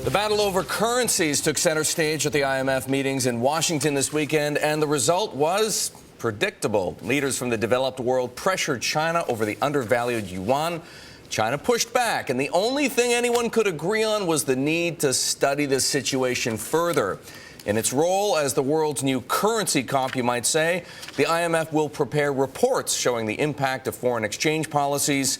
The battle over currencies took center stage at the IMF meetings in Washington this weekend, and the result was predictable. Leaders from the developed world pressured China over the undervalued yuan. China pushed back, and the only thing anyone could agree on was the need to study the situation further. In its role as the world's new currency comp, you might say, the IMF will prepare reports showing the impact of foreign exchange policies.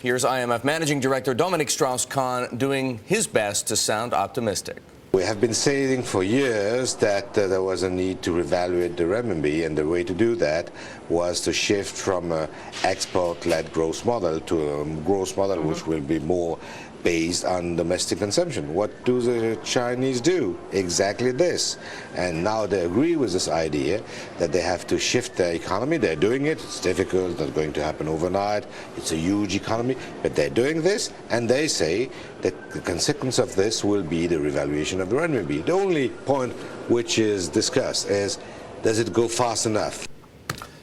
Here's IMF Managing Director Dominic Strauss-Kahn doing his best to sound optimistic. We have been saying for years that there was a need to revaluate the renminbi, and the way to do that was to shift from an export-led growth model to a growth model which will be more based on domestic consumption. What do the Chinese do? Exactly this. And now they agree with this idea that they have to shift their economy. They're doing it. It's difficult. It's not going to happen overnight. It's a huge economy. But they're doing this, and they say that the consequence of this will be the revaluation of the renminbi. The only point which is discussed is, does it go fast enough?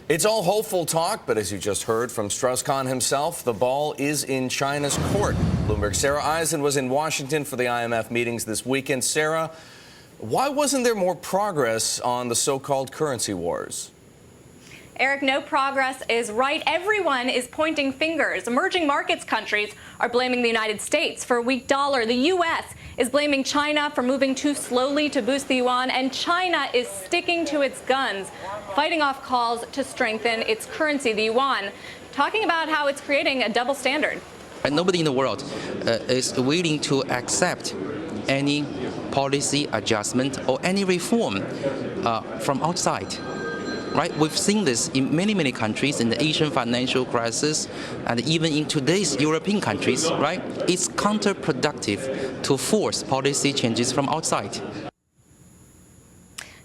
It's all hopeful talk, but as you just heard from Strauss-Kahn himself, the ball is in China's court. Bloomberg's Sara Eisen was in Washington for the IMF meetings this weekend. Sara, why wasn't there more progress on the so-called currency wars? Erik, no progress is right. Everyone is pointing fingers. Emerging markets countries are blaming the United States for a weak dollar. The U.S. is blaming China for moving too slowly to boost the yuan, and China is sticking to its guns, fighting off calls to strengthen its currency, the yuan, talking about how it's creating a double standard. And nobody in the world is willing to accept any policy adjustment or any reform from outside. Right? We've seen this in many, many countries, in the Asian financial crisis, and even in today's European countries, right? It's counterproductive to force policy changes from outside.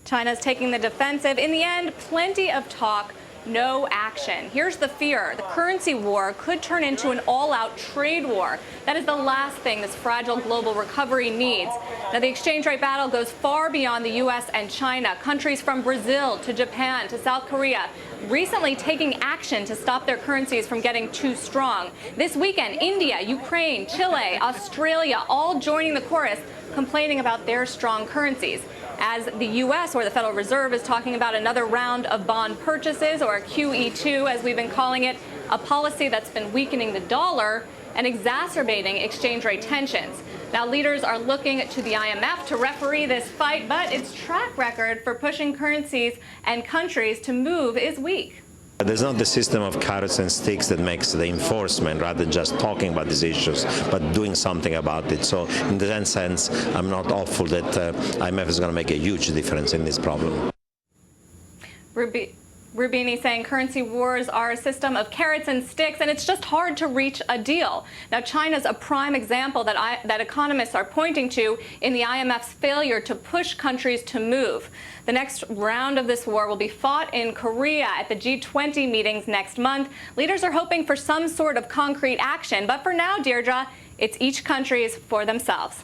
China's taking the defensive. In the end, plenty of talk, no action. Here's the fear. The currency war could turn into an all-out trade war. That is the last thing this fragile global recovery needs. Now, the exchange rate battle goes far beyond the U.S. and China. Countries from Brazil to Japan to South Korea recently taking action to stop their currencies from getting too strong. This weekend, India, Ukraine, Chile, Australia, all joining the chorus, complaining about their strong currencies. As the U.S. or the Federal Reserve is talking about another round of bond purchases, or QE2 as we've been calling it, a policy that's been weakening the dollar and exacerbating exchange rate tensions. Now, leaders are looking to the IMF to referee this fight, but its track record for pushing currencies and countries to move is weak. There's not the system of carrots and sticks that makes the enforcement, rather than just talking about these issues, but doing something about it. So in that sense, I'm not hopeful that IMF is going to make a huge difference in this problem. Rubini saying currency wars are a system of carrots and sticks, and it's just hard to reach a deal. Now, China's a prime example that economists are pointing to in the IMF's failure to push countries to move. The next round of this war will be fought in Korea at the G20 meetings next month. Leaders are hoping for some sort of concrete action, but for now, Deirdre, it's each country's for themselves.